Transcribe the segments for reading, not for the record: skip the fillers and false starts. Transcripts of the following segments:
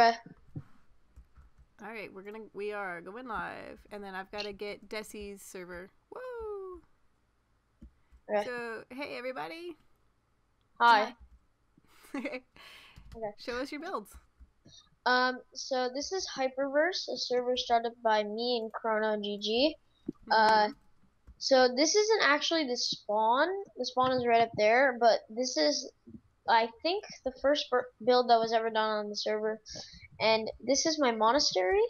Okay. All right, we are going live, and then I've got to get Desi's server. Woo! Okay. So hey everybody, say Hi. hi. Okay. Show us your builds. So this is Hyperverse, a server started by me and Chrono GG. Uh, Mm-hmm. so this isn't actually the spawn. The spawn is right up there, but this is, I think, the first build that was ever done on the server. And this is my monastery.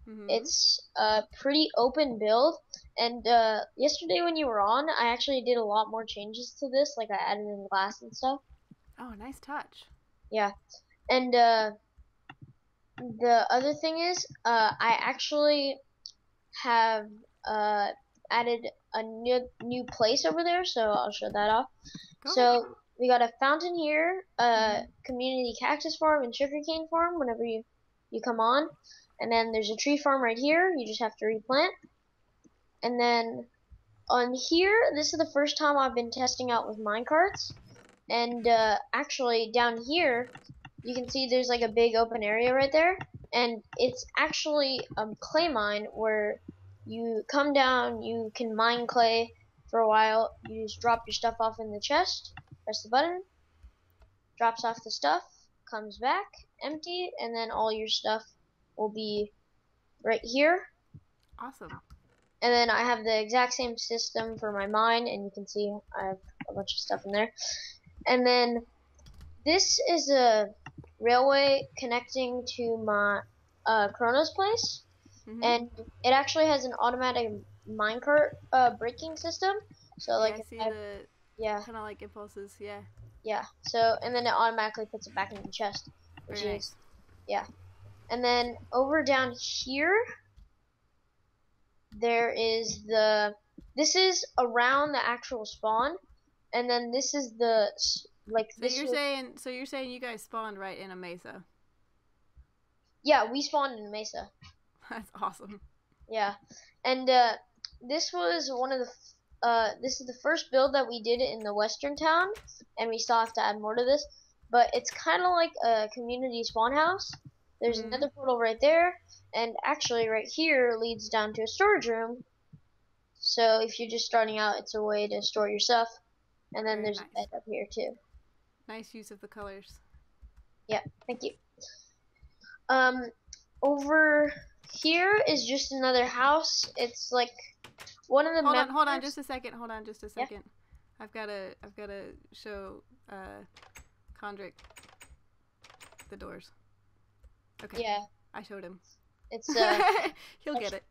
Mm-hmm. It's a pretty open build. And yesterday when you were on, I actually did a lot more changes to this, like I added in glass and stuff. Oh, nice touch. Yeah. And the other thing is, I actually have uh, added a new place over there, so I'll show that off. Go ahead. So we got a fountain here, a Mm-hmm. community cactus farm and sugarcane farm whenever you come on, and then there's a tree farm right here. You just have to replant, and then on here, this is the first time I've been testing out with minecarts, and actually down here you can see there's like a big open area right there, and it's actually a clay mine where you come down, you can mine clay for a while, you just drop your stuff off in the chest, press the button, drops off the stuff, comes back empty, and then all your stuff will be right here. Awesome. And then I have the exact same system for my mine, and you can see I have a bunch of stuff in there. And then this is a railway connecting to my Chronos place, Mm-hmm. and it actually has an automatic minecart braking system. So Yeah, like I if see I the yeah kind of like impulses. Yeah, yeah so and then it automatically puts it back in the chest, which very is nice. yeah. And then over down here there is this is around the actual spawn, and then this is the like So this you're was saying, so you're saying you guys spawned right in a mesa. yeah, we spawned in Mesa. That's awesome. Yeah, and this was one of the this is the first build that we did in the western town, and we still have to add more to this. But it's kind of like a community spawn house. There's Mm-hmm. another portal right there, and actually right here leads down to a storage room. So if you're just starting out, it's a way to store your stuff. And then Very there's a bed nice. up here too. Nice use of the colors. Yeah, thank you. Um, over here is just another house. It's like one of the Hold on, members. just a second. Hold on, just a Yeah. second. I've gotta show Condrick the doors. Okay, Yeah, I showed him. it's He'll get it.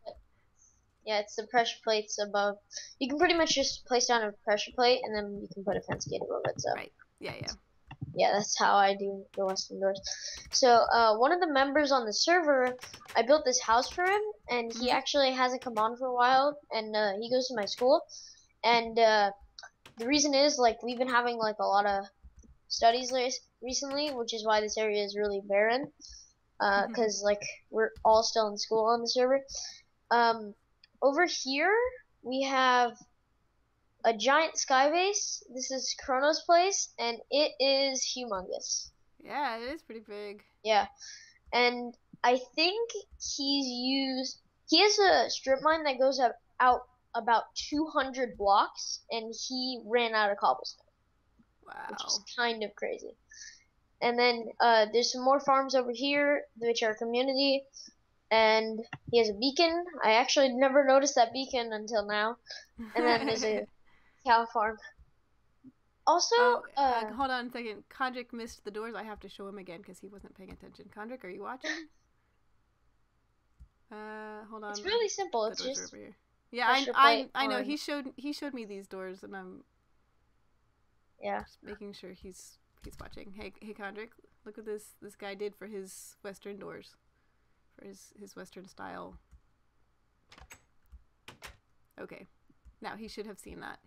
yeah, it's the pressure plates above. You can pretty much just place down a pressure plate, and then you can put a fence gate above it. So Right. Yeah, yeah. yeah, that's how I do the western doors. So one of the members on the server, I built this house for him, and he Mm-hmm. actually hasn't come on for a while, and he goes to my school, and the reason is like we've been having like a lot of studies recently, which is why this area is really barren, because like we're all still in school on the server. Um, over here we have a giant sky base. This is Chronos' place, and it is humongous. Yeah, it is pretty big. Yeah, and I think he has a strip mine that goes out about 200 blocks, and he ran out of cobblestone, which is Wow. kind of crazy. And then there's some more farms over here, which are community, and he has a beacon. I actually never noticed that beacon until now. And then there's a cow farm. Also, Oh, hold on a second. Condrick missed the doors. I have to show him again because he wasn't paying attention. Condrick, are you watching? Hold it's on. really simple. The It's doors are just over here. Yeah, pressure plate I know. on. He showed me these doors, and I'm Yeah. just making sure he's watching. Hey, Condrick, look what this guy did for his western doors, for his western style. Okay, now he should have seen that.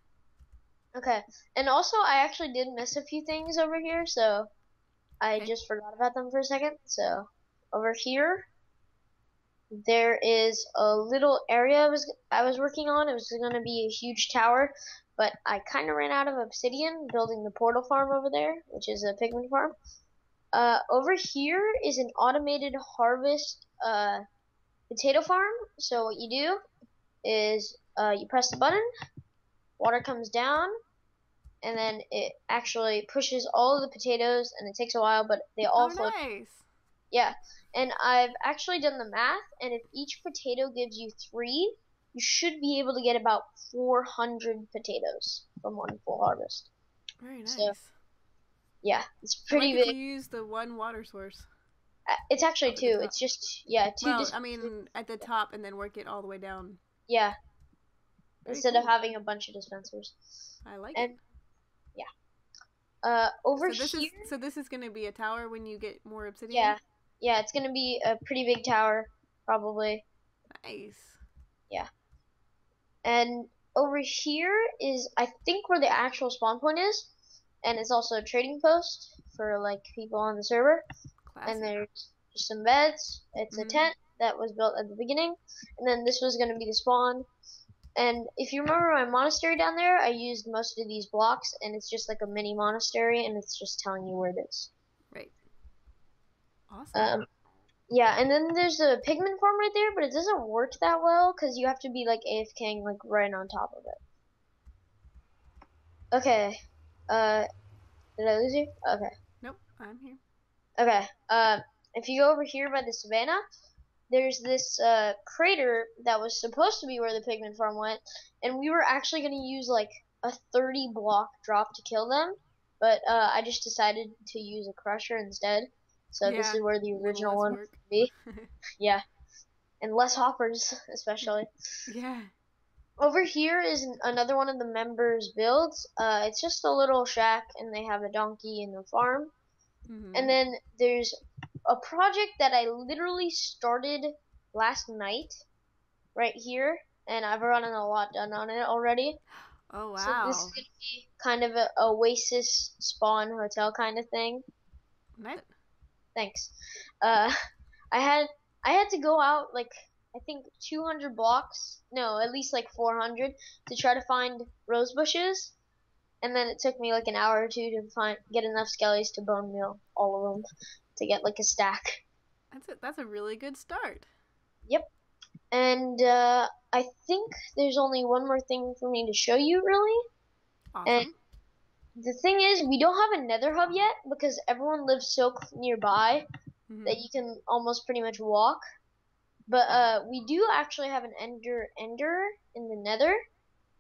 Okay. And also, I actually did miss a few things over here, so I Okay. just forgot about them for a second. So over here, there is a little area I was working on. It was going to be a huge tower, but I kind of ran out of obsidian building the portal farm over there, which is a pigman farm. Over here is an automated harvest potato farm. So what you do is you press the button, water comes down, and then it actually pushes all of the potatoes, and it takes a while, but they all Oh, flow. nice. Yeah, and I've actually done the math, and if each potato gives you 3, you should be able to get about 400 potatoes from one full harvest. Very So, nice. yeah, it's I like pretty that you big. use the one water source It's actually up at the 2. top. It's just, yeah, 2 Well, I dispensers. mean, at the top and then work it all the way down. Yeah, Very instead of cool. having a bunch of dispensers. I like it. And, yeah. Over here, So this is going to be a tower when you get more obsidian. yeah, yeah, it's gonna be a pretty big tower, probably. Nice. Yeah. And over here is, I think, where the actual spawn point is, and it's also a trading post for like people on the server. And Classy. there's just some beds. It's a Mhm. tent that was built at the beginning, and then this was gonna be the spawn. And if you remember my monastery down there, I used most of these blocks, and it's just like a mini monastery, and it's just telling you where it is. Right. Awesome. Um, Yeah, and then there's a pigment farm right there, but it doesn't work that well because you have to be like AFKing like right on top of it. Okay. Uh, did I lose you? Okay. Nope, I'm here. Okay. If you go over here by the savannah, there's this crater that was supposed to be where the pigment farm went, and we were actually gonna use like a 30 block drop to kill them, but I just decided to use a crusher instead. So this Yeah. is where the A little original less one work. would be. Yeah, and less hoppers especially. Yeah. Over here is another one of the members' builds. It's just a little shack, and they have a donkey and a farm. And Mhm. then there's a project that I literally started last night, right here, and I've gotten a lot done on it already. Oh So this is wow. gonna be kind of a oasis spawn hotel kind of thing. Nice. Thanks. Uh, I had I had to go out like I think 200 blocks, no, at least like 400 to try to find rose bushes, and then it took me like an hour or two to get enough skellies to bone meal all of them to get like a stack. That's a really good start. Yep. And I think there's only one more thing for me to show you really. And Awesome. the thing is, we don't have a nether hub yet because everyone lives so nearby that Mhm. you can almost pretty much walk. But we do actually have an ender in the nether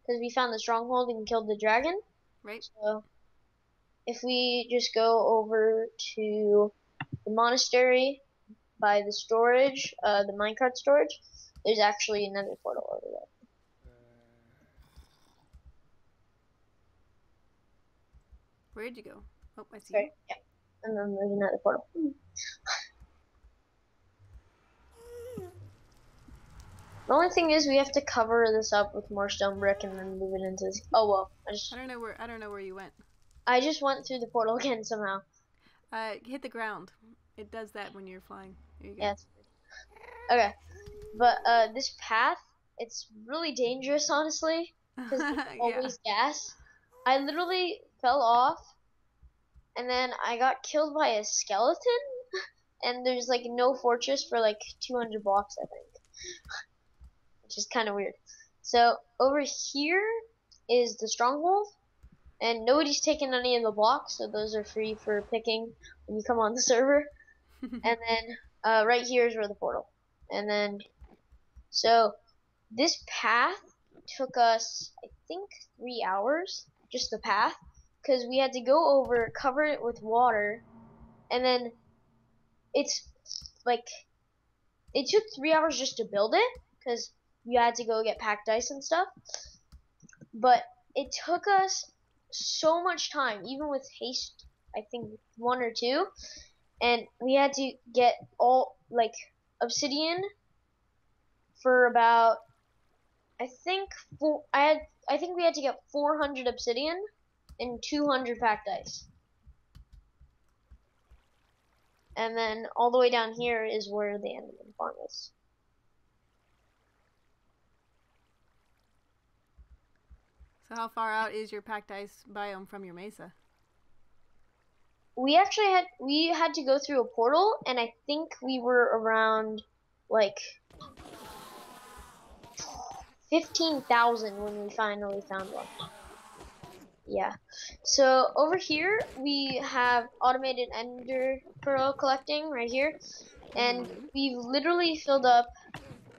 because we found the stronghold and killed the dragon. Right. So if we just go over to the monastery by the storage, the minecart storage, there's actually another portal over there. Where'd you go? Oh, I see you. Sorry, yeah. And then there's another portal. The only thing is we have to cover this up with more stone brick and then move it into this. Oh well, I don't know where you went. I just went through the portal again somehow. Hit the ground. It does that when you're flying. There you go. Yeah, okay. But this path, it's really dangerous, honestly, because there's Yeah. always gas. I literally fell off, and then I got killed by a skeleton, and there's like no fortress for like 200 blocks, I think, which is kind of weird. So over here is the stronghold, and nobody's taken any of the blocks, so those are free for picking when you come on the server. And then right here is where the portal, and then so this path took us, I think, 3 hours, just the path, because we had to go over, cover it with water, and then it's like, it took 3 hours just to build it, because you had to go get packed ice and stuff, but it took us so much time, even with haste, I think 1 or 2, and we had to get all, like, obsidian for about I think I think we had to get 400 obsidian and 200 packed ice. And then all the way down here is where the enderman farm is. So how far out is your packed ice biome from your mesa? we had to go through a portal, and I think we were around like 15,000 when we finally found one. Yeah. So over here we have automated ender pearl collecting right here, and Mm-hmm. we've literally filled up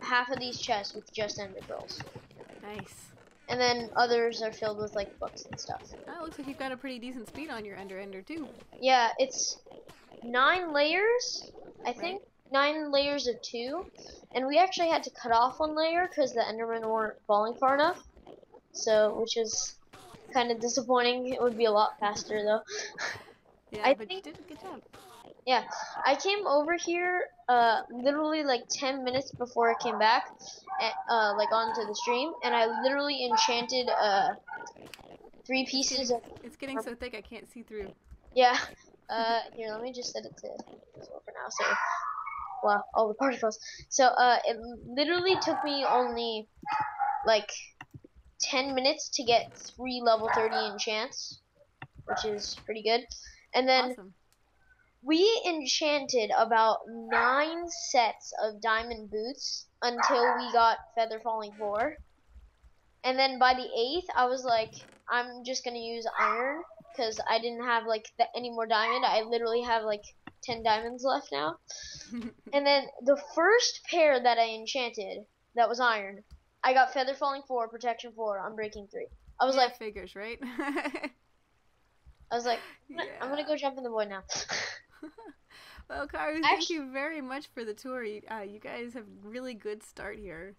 half of these chests with just ender pearls, Nice. and then others are filled with like books and stuff. Oh, it looks like you've got a pretty decent speed on your ender too. Yeah, it's 9 layers, I Right? think. 9 layers of 2, and we actually had to cut off one layer because the Endermen weren't falling far enough. So, which is kind of disappointing. It would be a lot faster though. Yeah, I but you think, did a good job. yeah, I came over here literally like 10 minutes before I came back, like onto the stream, and I literally enchanted three It's pieces getting of, it's getting so thick I can't see through. yeah. Here, let me just set it to for now. So, wow, all the particles. So, it literally took me only like 10 minutes to get 3 level 30 enchants, which is pretty good. And then Awesome. we enchanted about 9 sets of diamond boots until we got Feather Falling 4. And then by the 8th, I was like, I'm just gonna use iron because I didn't have like any more diamond. I literally have like 10 diamonds left now. And then the first pair that I enchanted that was iron, I got Feather Falling 4, Protection 4, Unbreaking 3. I was Yeah, like, figures, right? I'm gonna Yeah. go jump in the void now. Well, Karu, thank Actually, you very much for the tour. You guys have really good start here.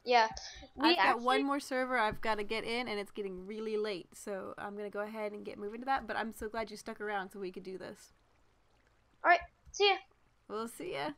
yeah, we I've got one actually, more server I've got to get in, and it's getting really late, so I'm gonna go ahead and get moving to that. But I'm so glad you stuck around so we could do this. alright, see ya. We'll see ya.